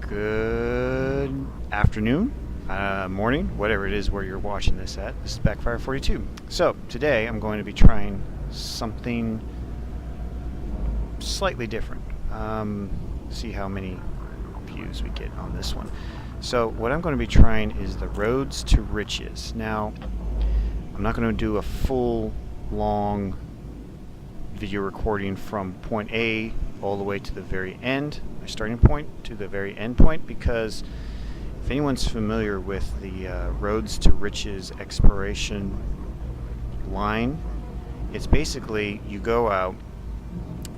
Good afternoon, morning, whatever it is where you're watching this at. This is Backfire 42. So today I'm going to be trying something slightly different. See how many views we get on this one. So what I'm going to be trying is the roads to riches. Now, I'm not going to do a full long video recording from point A all the way to the very end, my starting point to the very end point, because if anyone's familiar with the roads to riches exploration line, it's basically you go out,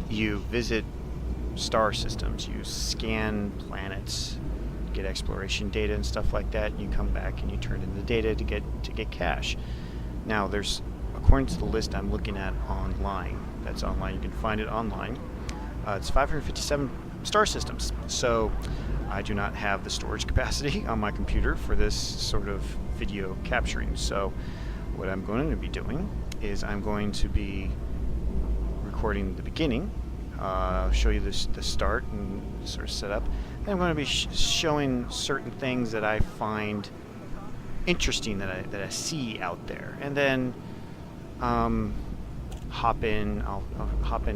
you visit star systems, you scan planets, get exploration data and stuff like that, and you come back and you turn in the data to get cash. Now there's, according to the list I'm looking at online, that's online, you can find it online, it's 557 star systems. So I do not have the storage capacity on my computer for this sort of video capturing. So what I'm going to be doing is I'm going to be recording the beginning, show you the start and sort of setup. And I'm going to be showing certain things that I find interesting that I see out there, and then I'll hop in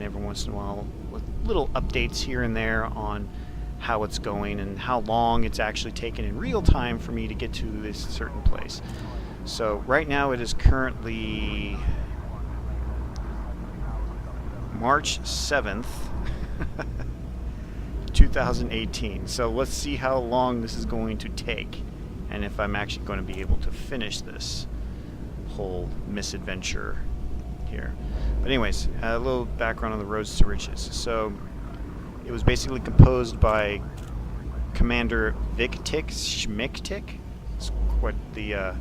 every once in a while with little updates here and there on how it's going and how long it's actually taken in real time for me to get to this certain place. So right now it is currently March 7th 2018. So let's see how long this is going to take and if I'm actually going to be able to finish this whole misadventure here. But anyways, a little background on the roads to riches. So it was basically composed by Commander Victic Schmicktic. That's what the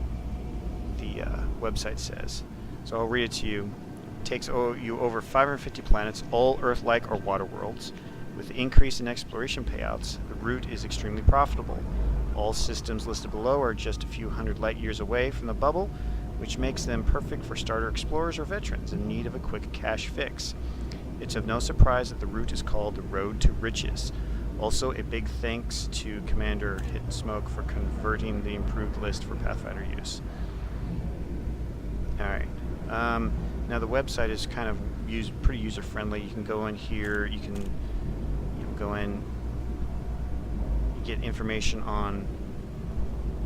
website says. So I'll read it to you. It takes you over 550 planets, all Earth-like or water worlds. With the increase in exploration payouts, the route is extremely profitable. All systems listed below are just a few hundred light years away from the bubble, which makes them perfect for starter explorers or veterans in need of a quick cash fix. It's of no surprise that the route is called the Road to Riches. Also, a big thanks to Commander Hit and Smoke for converting the improved list for Pathfinder use. Alright, now the website is kind of pretty user-friendly. You can go in here, you can go in, you get information on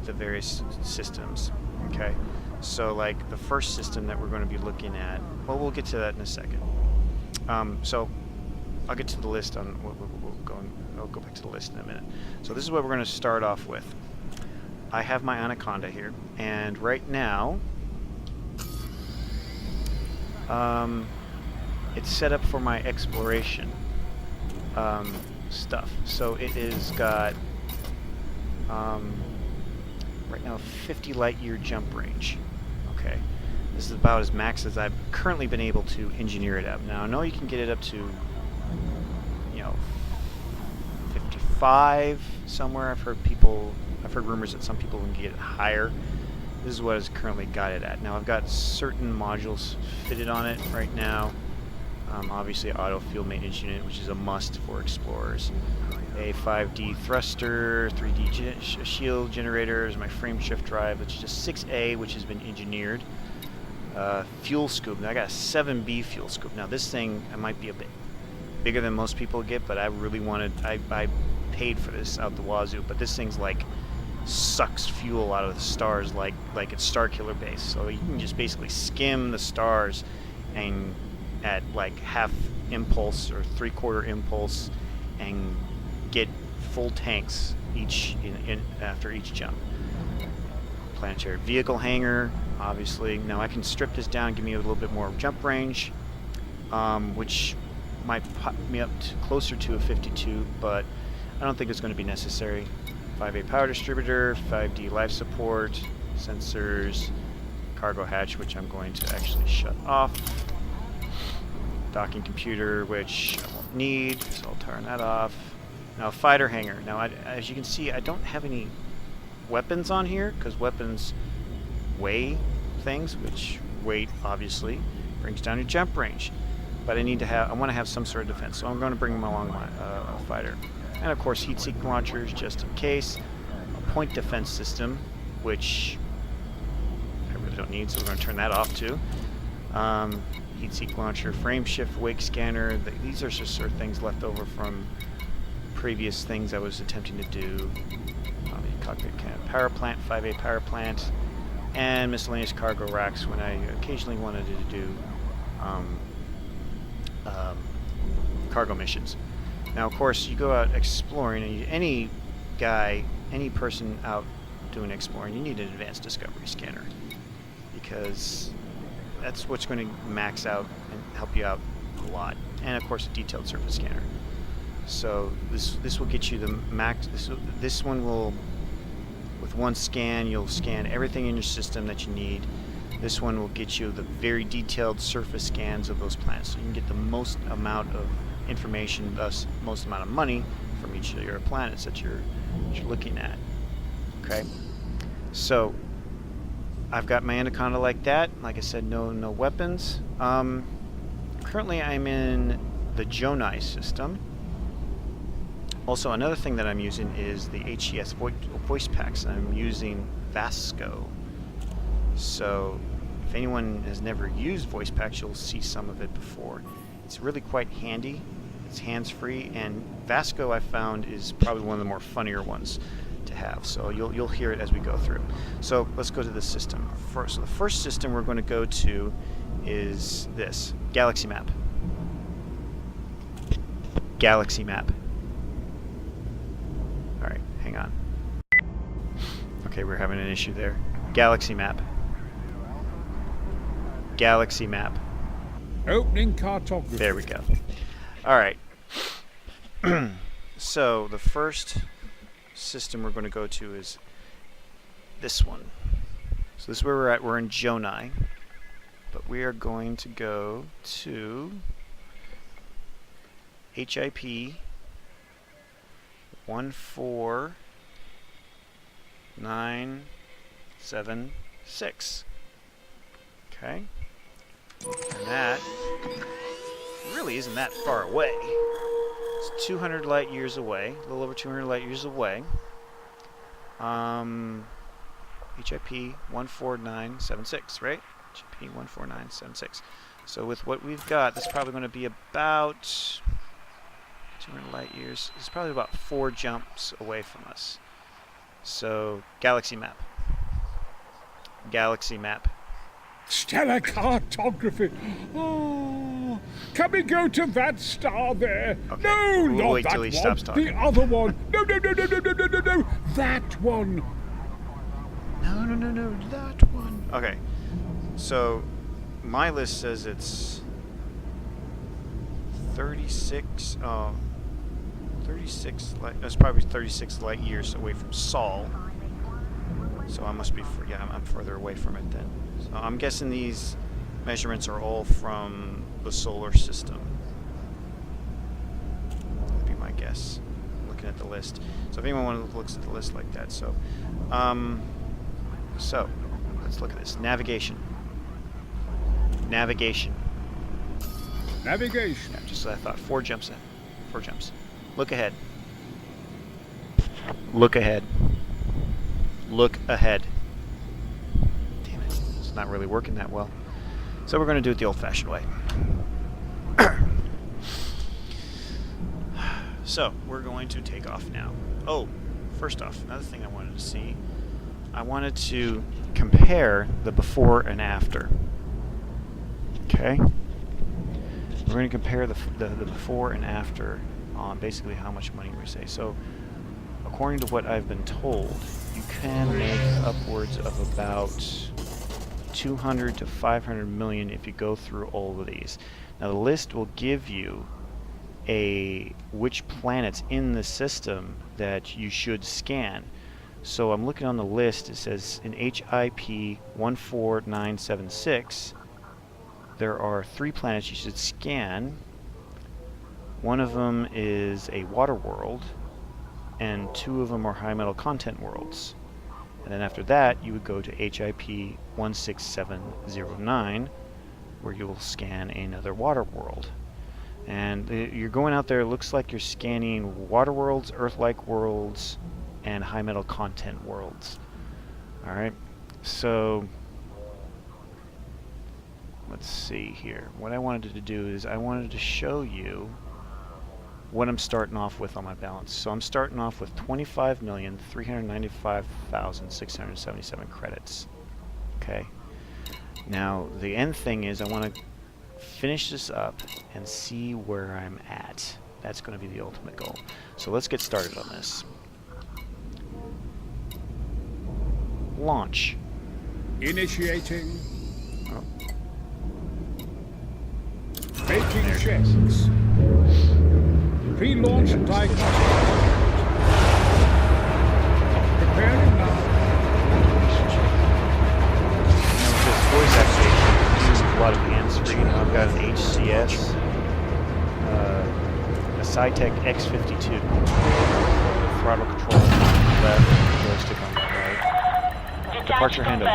the various systems, okay? So like the first system that we're going to be looking at, well, we'll get to that in a second. So I'll get to the list on, I'll go back to the list in a minute. So this is what we're going to start off with. I have my Anaconda here, and right now it's set up for my exploration stuff. So it is got right now 50 light year jump range. Okay, this is about as max as I've currently been able to engineer it up. Now I know you can get it up to 55 somewhere. I've heard rumors that some people can get it higher. This is what it's currently got it at. Now I've got certain modules fitted on it right now. Obviously auto field maintenance unit, which is a must for explorers. A 5D thruster, 3D shield generators, my frame shift drive, which is a 6A, which has been engineered. Fuel scoop. Now I got a 7B fuel scoop. Now this thing, I might be a bit bigger than most people get, but I really wanted, I paid for this out the wazoo, but this thing's like sucks fuel out of the stars like it's Starkiller base. So you can just basically skim the stars and at like half impulse or 3/4 impulse and get full tanks after each jump. Planetary vehicle hangar, obviously. Now I can strip this down and give me a little bit more jump range, which might pop me up to closer to a 52, but I don't think it's going to be necessary. 5A power distributor, 5D life support, sensors, cargo hatch, which I'm going to actually shut off. Docking computer, which I won't need, so I'll turn that off. Now fighter hangar. Now as you can see, I don't have any weapons on here because weapons weigh things, which weight obviously brings down your jump range. But I want to have some sort of defense, so I'm going to bring along my fighter. And of course heat-seek launchers just in case. A point defense system, which I really don't need, so we're going to turn that off too. Heat-seek launcher, frame shift, wake scanner. These are just sort of things left over from previous things I was attempting to do. Cockpit power plant, 5A power plant, and miscellaneous cargo racks when I occasionally wanted to do cargo missions. Now, of course, you go out exploring, and any person out doing exploring, you need an advanced discovery scanner, because that's what's going to max out and help you out a lot. And of course, a detailed surface scanner. So this will get you the max. This one will, with one scan, you'll scan everything in your system that you need. This one will get you the very detailed surface scans of those planets, so you can get the most amount of information, thus most amount of money from each of your planets that you're looking at. Okay, so I've got my Anaconda like that. Like I said, no weapons. Currently, I'm in the Jonai system. Also, another thing that I'm using is the HES voice packs. I'm using Vasco. So, if anyone has never used voice packs, you'll see some of it before. It's really quite handy. It's hands-free, and Vasco I found is probably one of the more funnier ones to have. So you'll hear it as we go through. So let's go to the system first. So the first system we're going to go to is this galaxy map. Galaxy map. All right, hang on. Okay, we're having an issue there. Galaxy map. Galaxy map. Opening cartography. There we go. All right. So the first system we're going to go to is this one. So this is where we're at. We're in Jonai, but we are going to go to HIP 14976. Okay. And that really isn't that far away. It's 200 light years away, a little over 200 light years away. HIP 14976, right? HIP 14976. So with what we've got, this is probably going to be about 200 light years. It's probably about 4 jumps away from us. So, galaxy map. Galaxy map. Stellar cartography. Oh, can we go to that star there? Okay. No, We'll not wait that till he one. stops talking. The other one. No, no, no, no, no, no, no, no, no. That one. No, that one. Okay. So, my list says it's 36. 36 light. That's probably 36 light years away from Sol. So I must be. I'm further away from it then. So I'm guessing these measurements are all from the solar system. That'd be my guess. Looking at the list. So if anyone looks at the list like that, so let's look at this. Navigation. Navigation. Navigation. Yeah, just as I thought. 4 jumps in. 4 jumps. Look ahead. Look ahead. Look ahead. Damn it. It's not really working that well. So we're going to do it the old-fashioned way. So, we're going to take off now. Oh, first off, another thing I wanted to see. I wanted to compare the before and after. Okay? We're going to compare the before and after on basically how much money we save. So, according to what I've been told, you can make upwards of about 200 to 500 million if you go through all of these. Now, the list will give you which planets in the system that you should scan. So I'm looking on the list. It says in HIP 14976 there are 3 planets you should scan. One of them is a water world, and 2 of them are high metal content worlds. And then after that, you would go to HIP 16709, where you will scan another water world. And you're going out there, it looks like you're scanning water worlds, Earth-like worlds, and high metal content worlds. Alright, so let's see here. What I wanted to do is I wanted to show you what I'm starting off with on my balance. So I'm starting off with 25,395,677 credits. Okay. Now the end thing is I want to finish this up and see where I'm at. That's going to be the ultimate goal. So let's get started on this. Launch. Initiating. Oh. Making checks. Pre-launch diagnostic. Preparing now. This voice activation uses a lot of the answering. I've got an HCS, a Cytec X52, throttle control on the left, joystick on the right. Departure handover.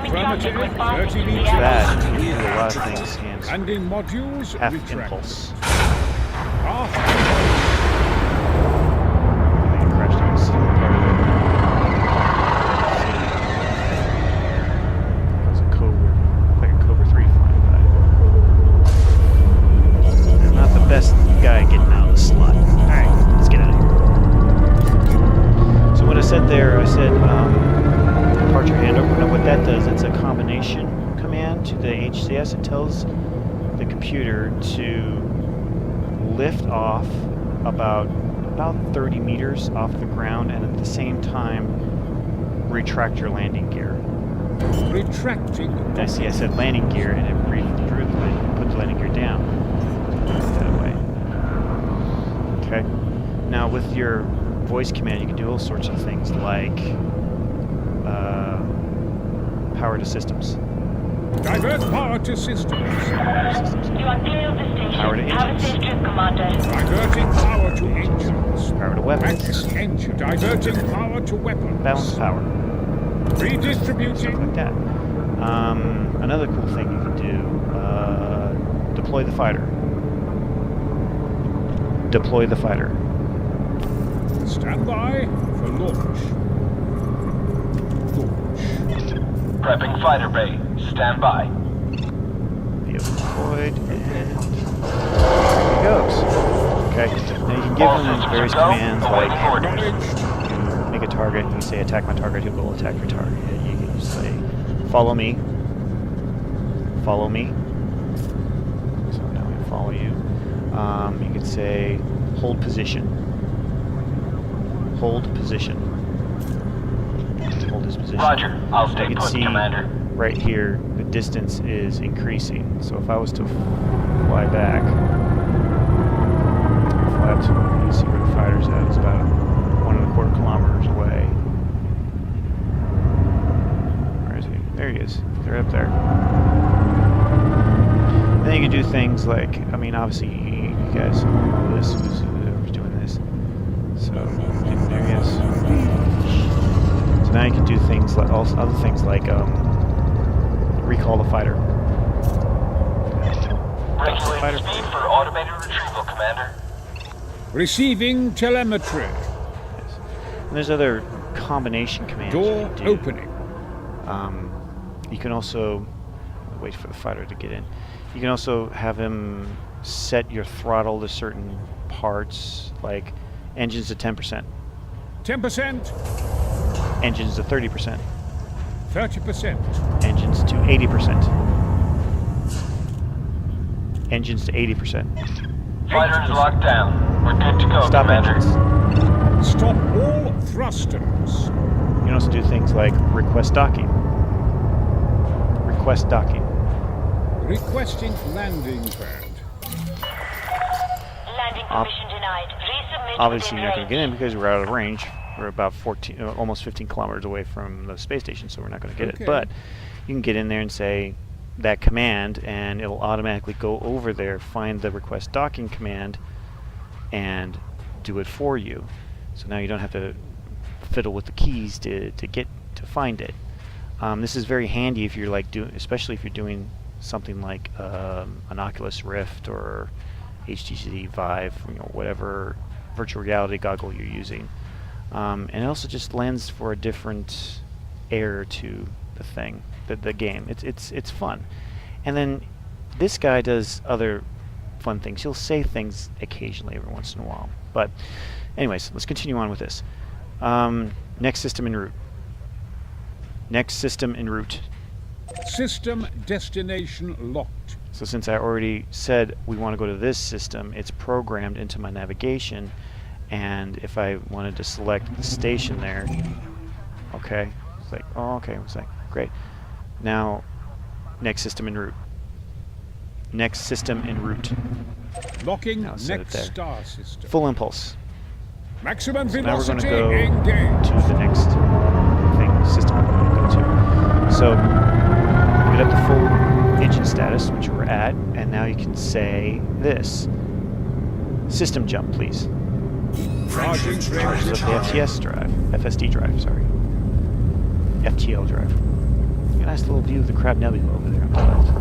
Affirmative. 30 meters. That you can do a lot of things. Hands Landing modules half retract. impulse. Pathfinder. I think it crashed on this part of it. It's a Cobra, like a Cobra 3 flying by. I'm not the best guy getting out of the slot. Alright, let's get out of here. So what I said there, I said departure handover. Now what that does, it's a combination command to the HCS. It tells the computer to lift off about 30 meters off the ground and at the same time retract your landing gear. Retracting. I see I said landing gear and it put the landing gear down. That way. Okay. Now with your voice command you can do all sorts of things like power to systems. Divert power to systems. You are clear of the station. Power to Have a engines. safe trip, Commander. Diverting power to engines. Power to weapons. Max engine. Diverting power to weapons. Balance power. Redistributing. Like that. Another cool thing you can do, deploy the fighter. Deploy the fighter. Stand by for launch. Prepping fighter bay. Stand by. Vehicle deployed, and there he goes. Okay, now you can give him these various commands like you make a target, and you say attack my target, he'll go attack your target. You can say follow me. Follow me. So now we follow you. You could say hold position. Hold position. Hold his position. Roger. I'll I stay can put, see Commander. right here the distance is increasing. So if I was to fly back, fly up to, you see where the fighter's at. It's about 1.25 kilometers away. Where is he? There he is. They're up there. Then you can do things like, I mean, obviously you guys know this, whoever's doing this. So there he is. So now you can do things like other things like recall the fighter. Regulating speed for automated retrieval, Commander. Receiving telemetry. Yes. And there's other combination commands Door you can do. opening. You can also wait for the fighter to get in. You can also have him set your throttle to certain parts, like engines to 10%, 10%. engines to 30%, 30%. engines to 80%, engines to 80%. Fighter is locked down. We're good to go, Stop Commander. engines. Stop all thrusters. You can also do things like request docking. Request docking. Requesting landing pad. Landing permission denied. Resubmit Obviously, you're within not going to get in range. because we're out of range. We're about 14, almost 15 kilometers away from the space station, so we're not going to get Okay. it. But you can get in there and say that command, and it'll automatically go over there, find the request docking command, and do it for you. So now you don't have to fiddle with the keys to find it. This is very handy if you're like especially if you're doing something like an Oculus Rift or HTC Vive, whatever virtual reality goggle you're using. And it also just lends for a different air to the thing, the game. It's fun. And then this guy does other fun things. He'll say things occasionally every once in a while. But anyways, let's continue on with this. Next system en route. Next system en route. System destination locked. So since I already said we want to go to this system, it's programmed into my navigation. And if I wanted to select the station there, okay, it's like, oh, okay, it's like, great. Now, next system en route. Next system en route. Locking Now set it next there. star system. Full impulse. Maximum So now we're going velocity to go engaged. to the next system we're going to go to. So we get up to full engine status, which we're at, and now you can say this. System jump, please. Charging Charges range. up the FTS drive. FSD drive, sorry. FTL drive. A nice little view of the Crab Nebula over there on the left. I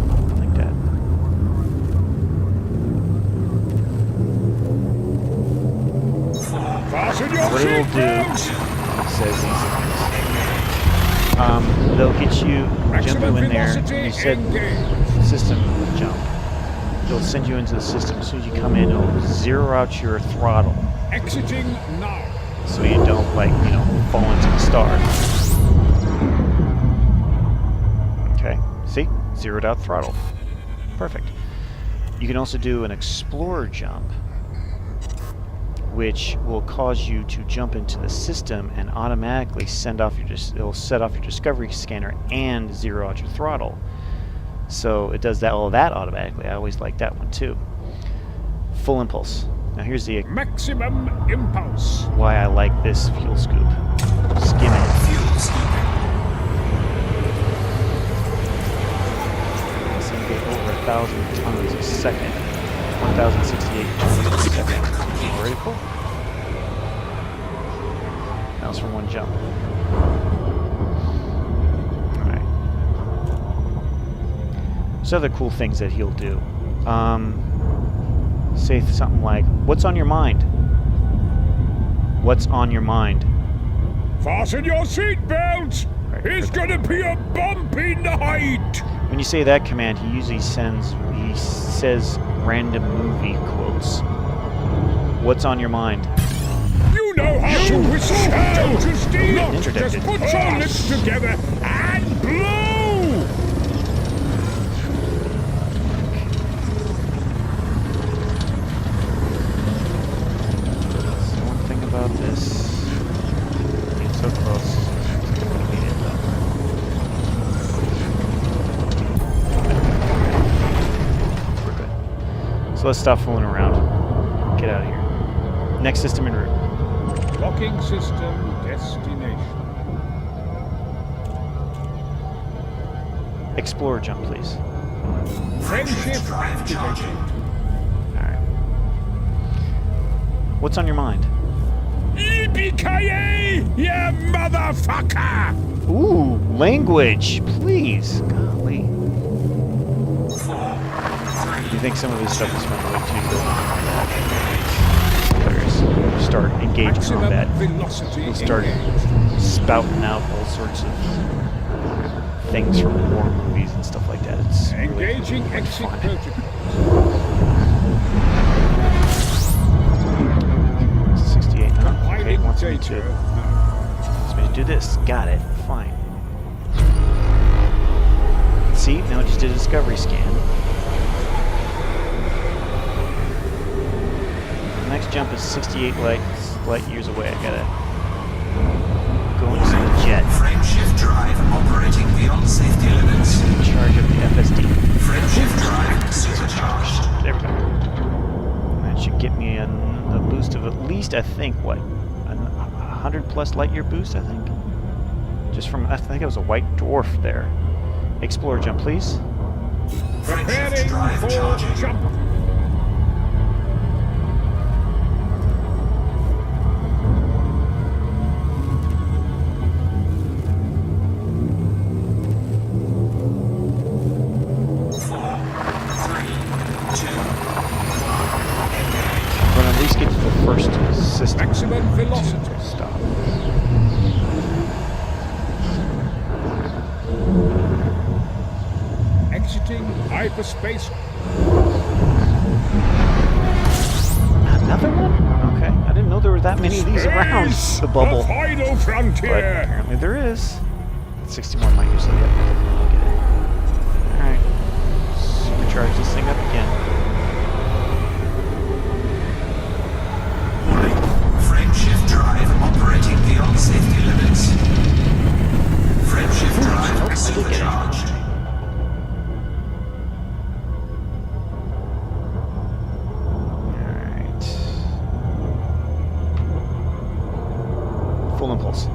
like that. Fasten your What it'll do, seatbelts. it says these things. They'll get you, jump you in there, velocity you said engaged. system jump. They'll send you into the system. As soon as you come in, it'll zero out your throttle. Exiting now. So you don't, fall into the star. Okay, see? Zeroed out throttle. Perfect. You can also do an explorer jump, which will cause you to jump into the system and automatically it'll set off your discovery scanner and zero out your throttle. So it does all of that automatically. I always like that one too. Full impulse. Now here's the Maximum impulse. why I like this fuel scoop. Skim it. It's going to get over 1,000 tons a second. 1,068 tons a second. Already full. That was from one jump. Alright. There's other cool things that he'll do. Say something like, what's on your mind? What's on your mind? Fasten your seatbelts. Right, It's put that gonna be a bumpy night. When you say that command, he usually says random movie quotes. What's on your mind? You know how to whistle, don't you, Steve? Not Interdicted. just put your lips together and blow. So one thing about this, being so close, it's going to beat it though. We're good. So let's stop fooling around. Get out of here. Next system en route. Locking system destination. Explorer jump, please. Friendship activated. Alright. What's on your mind? Yippee-ki-yay, you motherfucker! Ooh, language, please. Golly. You think some of this stuff is fun to wait till you go on combat? It's hilarious. You start engaged Maximum combat. velocity You'll start engaged. spouting out all sorts of things from war movies and stuff like that. It's Engaging really exit fun. protocol. 68. Okay, Compiling wants me data. to do this. Got it. Fine. See, now it just did a discovery scan. The next jump is 68 light years away. I gotta go into the jet. Frameshift drive operating beyond safety limits. Charge up the FSD. Frameshift drive supercharged. There we go. That should get me a boost of at least, I think, what? 100 plus light year boost, I think? Just from, I think it was a white dwarf there. Explorer jump, please. Preparing for jump. velocity. Stop. Exiting hyperspace. Another one? Okay. I didn't know there were that many of these around Space, the bubble. The final But frontier. apparently there is. 61 might usually get it. I'll get it. Alright. Supercharge this thing up again. Frameshift drive operating beyond safety limits. Frameshift drive supercharged. Alright. Full impulse.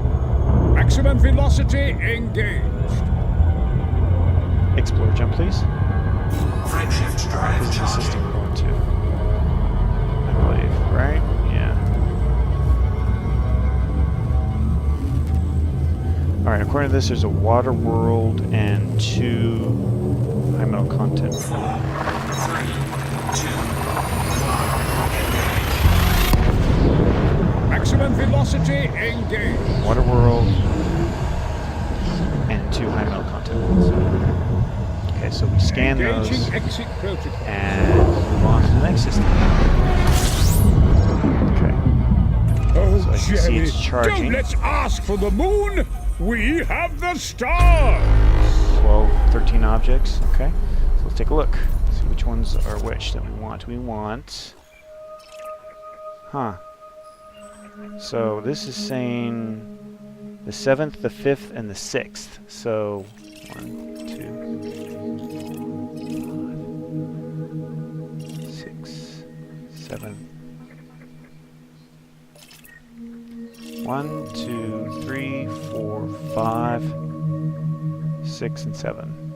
Maximum velocity engaged. Explore jump, please. Frameshift drive This is the system charging. we're going to. I believe, right? Yeah. Alright, according to this, there's a water world and 2 high metal content. 4, 3, 2, Maximum velocity engaged. Water world and 2 high metal content worlds. Okay, so we scan those Engaging exit protocol. and move on to the next system. Okay. Oh, So as you see, Jerry, it's charging. don't let's ask for the moon. We have the stars. 12, 13 objects. Okay, so let's take a look. See which ones are which that we want. We want... Huh. So this is saying the 7th, the 5th, and the 6th. So 1, 2, 6, 7. 1, 2, 3, 4, 5, 6, and 7.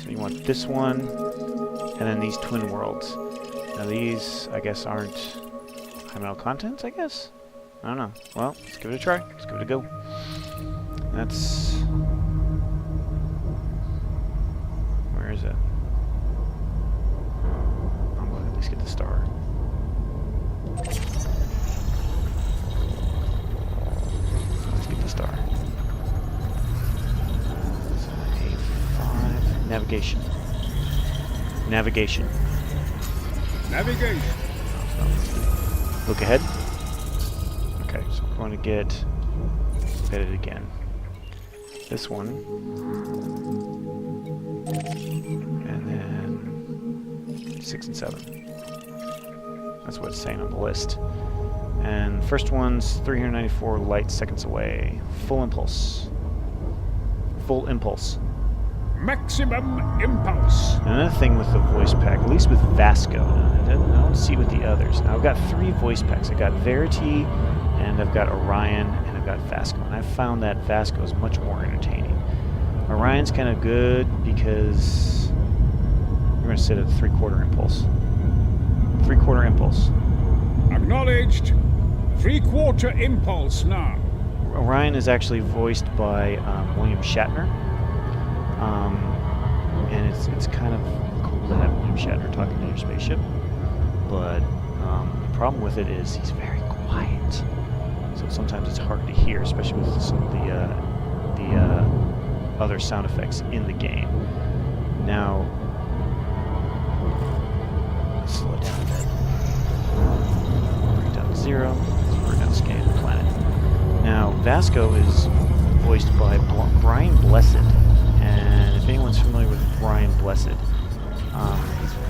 So you want this one, and then these twin worlds. Now these, I guess, aren't high metal contents, I guess? I don't know. Well, let's give it a try. Let's give it a go. That's... Where is it? I'm going to at least get the star. Let's get the star. So A5. Navigation. Navigation. Navigation. Look ahead. Okay, so we're going to get it again. This one. And then 6 and 7. That's what it's saying on the list. And first one's 394 light seconds away. Full impulse. Full impulse. Maximum impulse. Another thing with the voice pack, at least with Vasco, I don't see with the others. Now I've got 3 voice packs. I've got Verity, and I've got Orion, and I've got Vasco. And I've found that Vasco is much more entertaining. Orion's kind of good because you're going to sit at 3/4 impulse. 3/4 impulse. Acknowledged. 3/4 impulse now. Orion is actually voiced by William Shatner. And it's kind of cool to have William Shatner talking to your spaceship. But the problem with it is he's very quiet. So sometimes it's hard to hear, especially with some of the other sound effects in the game. Now, let's slow down a bit. Bring it down to 0. We're going to scan the planet. Now, Vasco is voiced by Brian Blessed. And if anyone's familiar with Brian Blessed,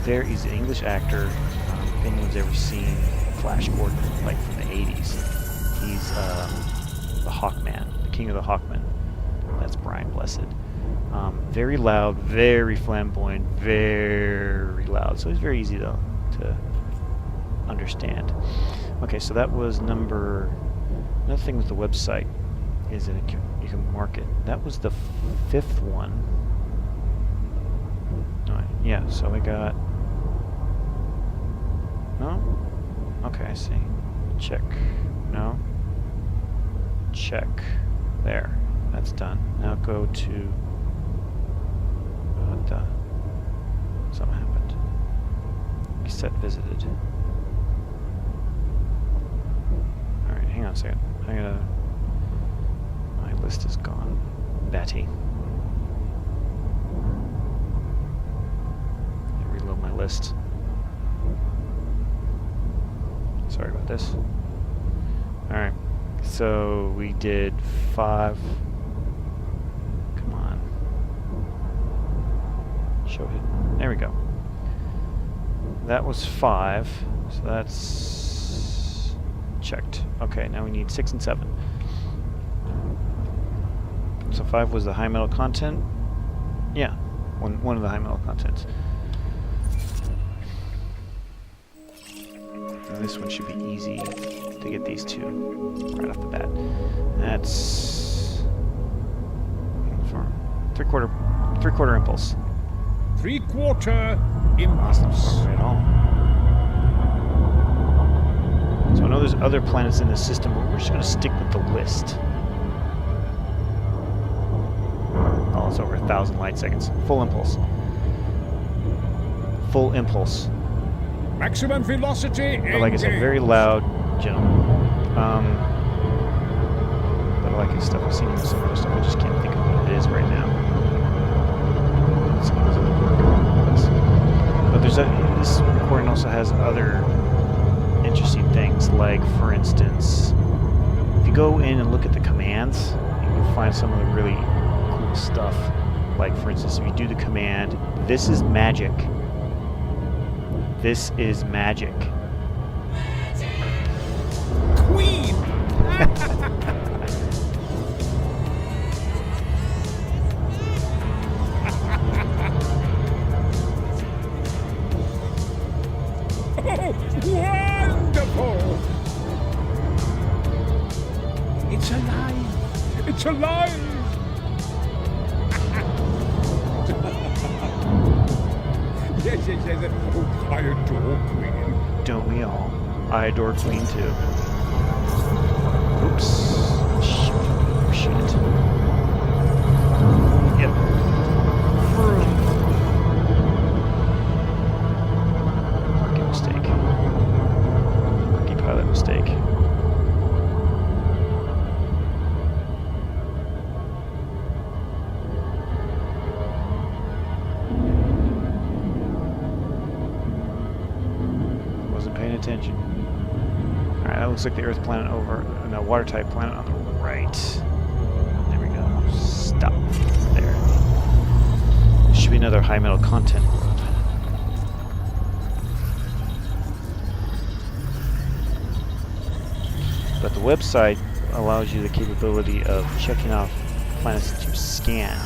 he's an English actor. If anyone's ever seen Flash Gordon, like from the 80s, he's the Hawkman, the King of the Hawkmen. That's Brian Blessed. Very loud, very flamboyant, very loud. So he's very easy to understand. Okay, so that was another thing with the website is that you can mark it. That was the 5th one. Alright, yeah, so we got... No? Okay, I see. Check. No? Check. There. That's done. Now go to... What the... Something happened. Reset visited. on a second. My list is gone. Batty. Reload my list. Sorry about this. Alright. So we did 5. Come on. Show it. There we go. That was 5. So that's checked. Okay, now we need 6 and 7. So 5 was the high metal content. Yeah, one of the high metal contents. And this one should be easy to get these two right off the bat. That's three-quarter impulse. 3/4 That's not impulse. far away at all. So I know there's other planets in the system, but we're just going to stick with the list. Oh, it's over 1,000 light seconds. Full impulse. Full impulse. Maximum velocity. But like I said, very loud gentleman. But I like his stuff. I've seen him in some other stuff. I just can't think of what it is right now. Some of his other work. But there's this recording also has other interesting things. Like, for instance, if you go in and look at the commands, you'll find some of the really cool stuff. Like, for instance, if you do the command, this is magic. This is magic. Queen. Oh, wonderful! It's alive! It's alive! Yes. Oh, I adore Queen. Don't we all? I adore Queen too. Oops. Shit. Yep. Rookie mistake. Rookie pilot mistake. Attention. Alright, that looks like the Earth planet over, no, water type planet on the right. There we go. Stop. There. There should be another high metal content world. But the website allows you the capability of checking off planets that you've scanned.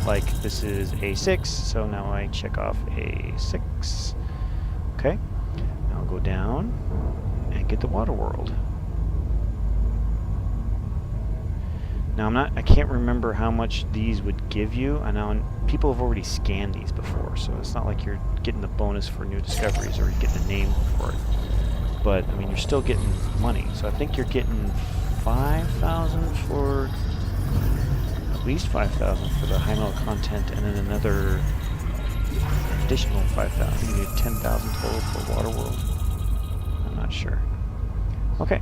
Like, this is A6, so now I check off A6. Okay. Go down and get the water world. Now I can't remember how much these would give you. I know people have already scanned these before, so it's not like you're getting the bonus for new discoveries or you're getting a name for it. But I mean, you're still getting money. So I think you're getting 5,000 for at least 5,000 for the high metal content, and then another additional 5,000. You need 10,000 total for water world. Not sure. Okay,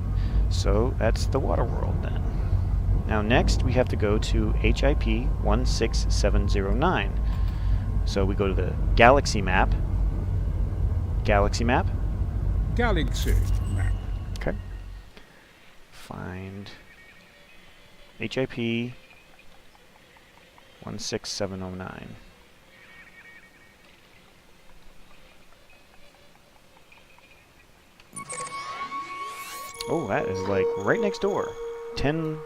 so that's the water world then. Now next we have to go to HIP 16709. So we go to the galaxy map. Galaxy map. Galaxy map. Okay. Find HIP 16709. Oh, that is like right next door. 10,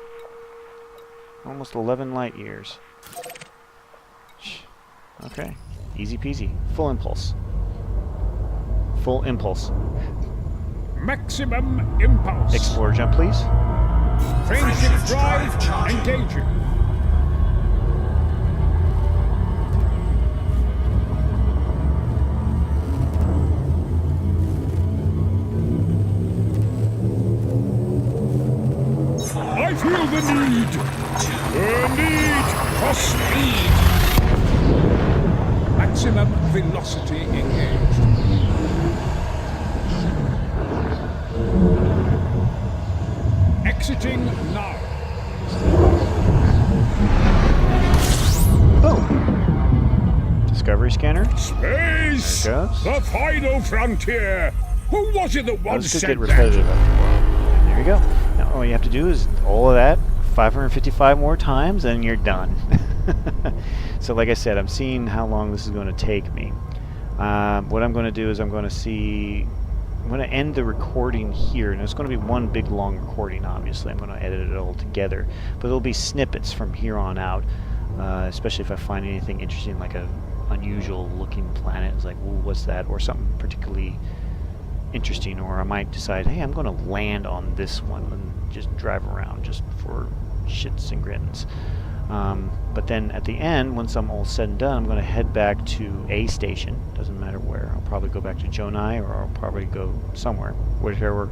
almost 11 light years. Okay, easy peasy. Full impulse. Full impulse. Maximum impulse. Explore jump, please. Friendship drive charging. engaging. I feel the need. The need for speed. Maximum velocity engaged. Exiting now. Boom. Discovery scanner. Space! There it goes. The final frontier! Who was it that once Those could said get that? repetitive after a while. And there you go. Now all you have to do is all of that 555 more times and you're done. So like I said, I'm seeing how long this is going to take me. What I'm going to do is I'm going to end the recording here, and it's going to be one big long recording. Obviously I'm going to edit it all together, but there'll be snippets from here on out, especially if I find anything interesting, like a unusual looking planet. It's like, well, what's that, or something particularly interesting, or I might decide, hey, I'm going to land on this one and just drive around just for shits and grins. But then at the end, once I'm all said and done, I'm going to head back to a station. Doesn't matter where. I'll probably go back to Jonai, or I'll probably go somewhere, whichever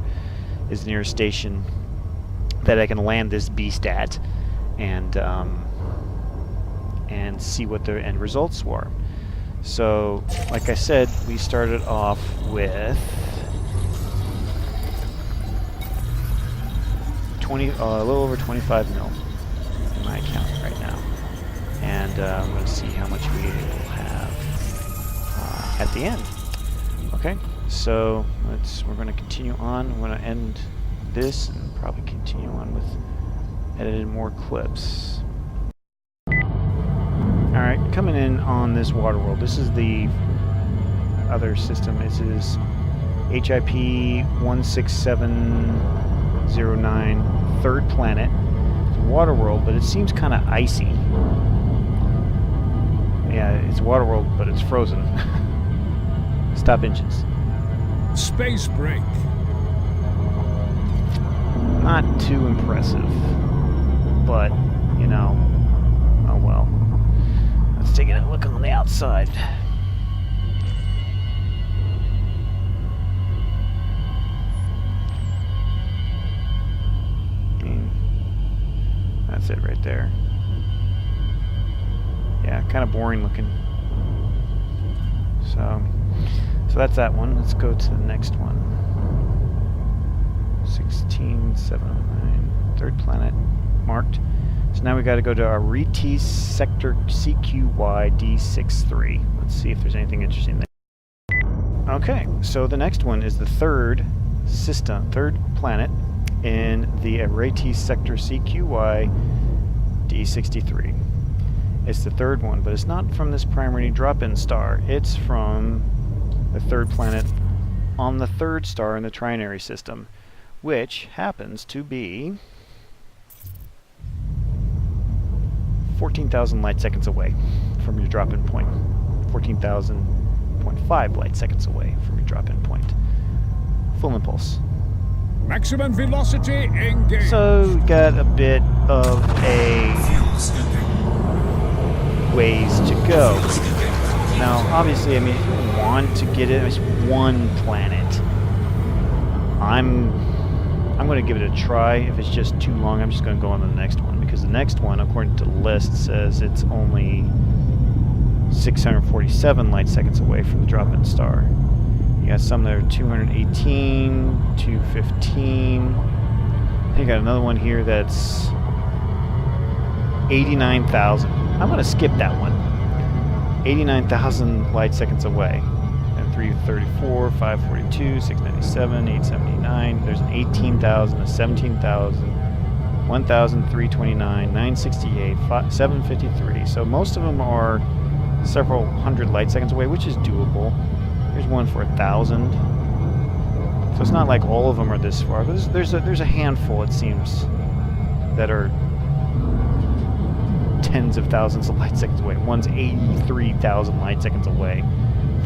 is the nearest station that I can land this beast at, and see what the end results were. So, like I said, we started off with a little over 25 mil in my account right now, and I'm going to see how much we will have at the end. Okay, so we're going to continue on. I'm going to end this and probably continue on with editing more clips. Alright, coming in on this water world. This is the other system. This is HIP 16709, third planet. It's a water world, but it seems kind of icy. Yeah, it's a water world, but it's frozen. Stop engines. Space break. Not too impressive, but, you know, oh well. Let's take a look on the outside. I mean, that's it right there. Yeah, kind of boring looking. So that's that one. Let's go to the next one. 16709, third planet marked. So now we got to go to Arete sector CQY D63. Let's see if there's anything interesting there. Okay, so the next one is the third planet in the Arete sector CQY D63. It's the third one, but it's not from this primary drop-in star. It's from the third planet on the third star in the trinary system, which happens to be 14,000 light seconds away from your drop-in point. 14,000.5 light seconds away from your drop-in point. Full impulse. Maximum velocity engaged. So got a bit of a ways to go. Now, obviously, I mean, if you want to get it, it's one planet. I'm going to give it a try. If it's just too long, I'm just going to go on to the next one, because the next one, according to the list, says it's only 647 light seconds away from the drop-in star. You got some that are 218, 215. I think I got another one here that's 89,000. I'm going to skip that one. 89,000 light seconds away. And 334, 542, 697, 879. There's an 18,000, a 17,000, 1,329, 968, 753. So most of them are several hundred light seconds away, which is doable. Here's one for 1,000. So it's not like all of them are this far, but there's a handful, it seems, that are tens of thousands of light seconds away. One's 83,000 light seconds away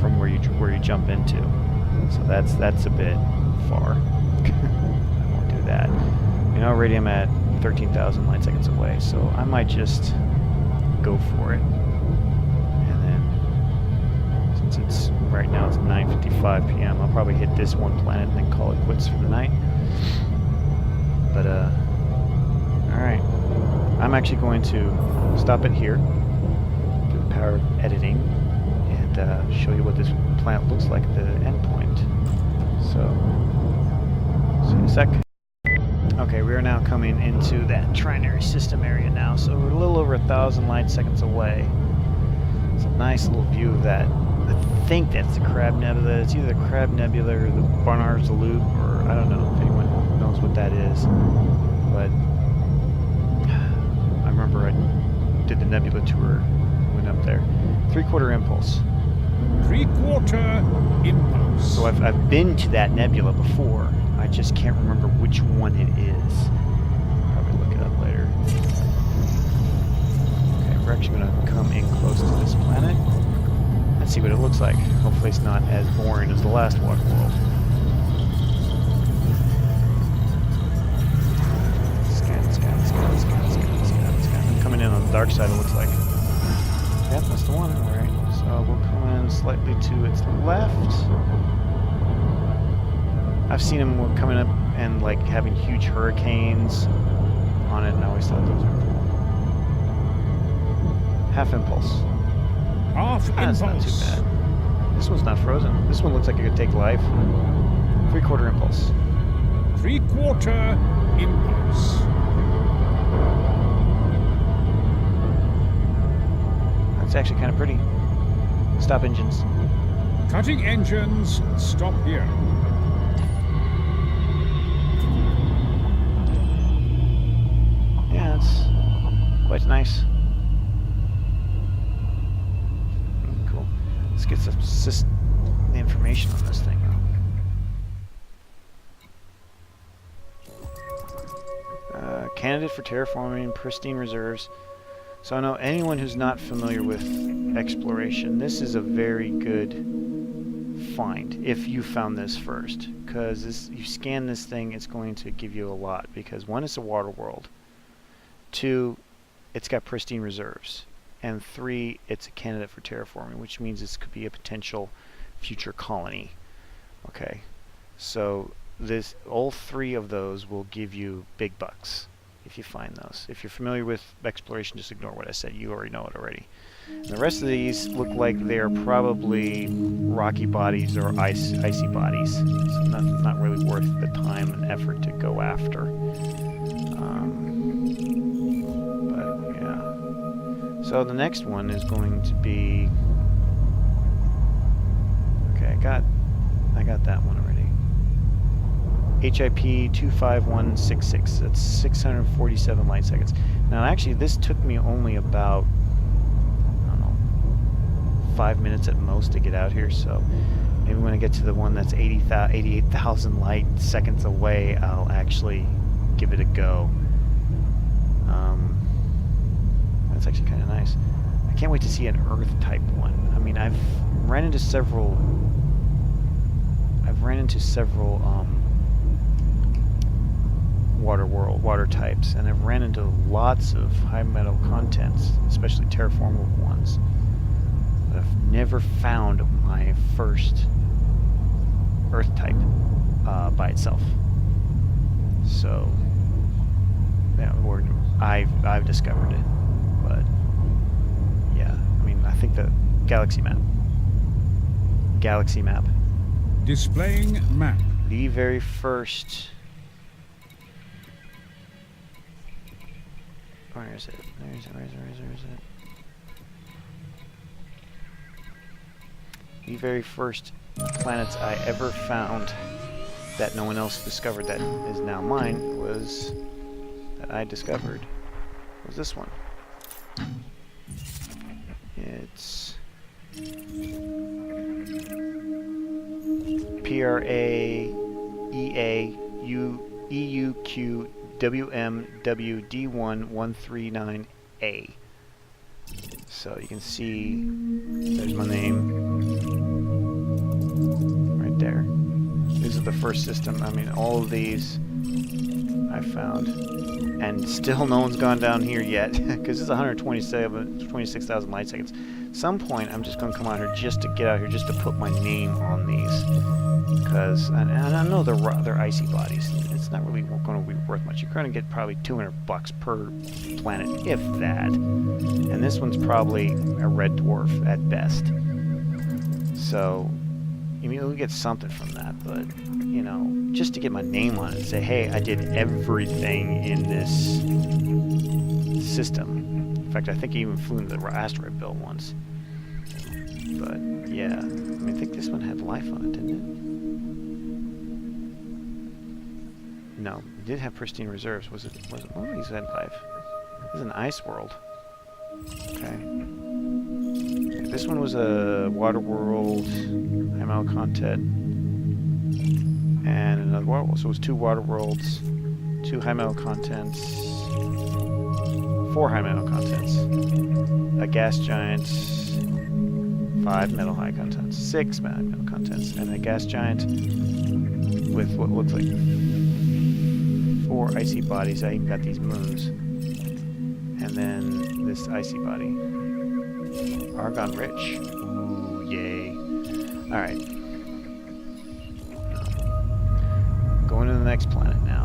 from where you jump into. So that's a bit far. I won't do that. You know, already I'm at 13,000 light seconds away, so I might just go for it. And then, since it's right now it's 9:55 p.m., I'll probably hit this one planet and then call it quits for the night. But all right. I'm actually going to stop it here through the power of editing and show you what this planet looks like at the end point. So, see you in a sec. Okay, we are now coming into that trinary system area now, so we're a little over 1,000 light seconds away. It's a nice little view of that. I think that's the Crab Nebula. It's either the Crab Nebula or the Barnard's Loop, or I don't know if anyone knows what that is. But I remember I did the Nebula tour, went up there. 3/4 impulse. 3/4 impulse. So I've been to that nebula before. I just can't remember which one it is. Probably look it up later. Okay, we're actually going to come in close to this planet. Let's see what it looks like. Hopefully it's not as boring as the last water world. Scan. I'm coming in on the dark side, it looks like. Yep, that's the one. Alright, so we'll come in slightly to its left. I've seen them coming up and like having huge hurricanes on it, and I always thought those were cool. Half impulse. Half That's not too bad. This one's not frozen. This one looks like it could take life. 3/4 impulse. 3/4 impulse. That's actually kind of pretty. Stop engines. Cutting engines. Stop here. Yeah, it's quite nice. Cool. Let's get the information on this thing. Candidate for terraforming, pristine reserves. So I know anyone who's not familiar with exploration, this is a very good find if you found this first, because you scan this thing, it's going to give you a lot, because one, it's a water world, 2, it's got pristine reserves, and 3, it's a candidate for terraforming, which means this could be a potential future colony. Okay, so all 3 of those will give you big bucks if you find those. If you're familiar with exploration, just ignore what I said. You already know it already. And the rest of these look like they're probably rocky bodies or icy bodies. So not really worth the time and effort to go after. But yeah. So the next one is going to be. Okay, I got that one already. HIP 25166. That's 647 light seconds. Now, actually, this took me only about, I don't know, 5 minutes at most to get out here. So maybe when I get to the one that's 88,000 light seconds away, I'll actually give it a go. That's actually kind of nice. I can't wait to see an Earth type one. I mean, I've ran into several water types, and I've ran into lots of high metal contents, especially terraformable ones. But I've never found my first Earth type by itself. So yeah, I've discovered it. But yeah, I mean, I think the galaxy map. Displaying map. The very first. Where is it? Where is it? The very first planets I ever found that no one else discovered that is now mine was this one. It's PRAEUQWMWD1139A. So you can see there's my name right there. This is the first system. I mean, all of these I found, and still no one's gone down here yet because it's 26,000 light seconds. At some point, I'm just going to come out here just to get out here, just to put my name on these, because and I know they're icy bodies. It's not really going to be worth much. You're going to get probably $200 per planet, if that. And this one's probably a red dwarf at best. So, I mean, we get something from that, but, you know, just to get my name on it and say, hey, I did everything in this system. In fact, I think I even flew into the asteroid belt once. But, yeah. I mean, I think this one had life on it, didn't it? No, it did have pristine reserves. Was it one of these had life? This is an ice world. Okay. This one was a water world, high ammo content, and another water world. So it was 2 water worlds, 2 high ammo contents, 4 high ammo contents, a gas giant, 5 metal high contents, 6 metal contents, and a gas giant with what looks like 4 icy bodies. I even got these moons. And then this icy body. Argon rich. Ooh, yay. Alright. Going to the next planet now.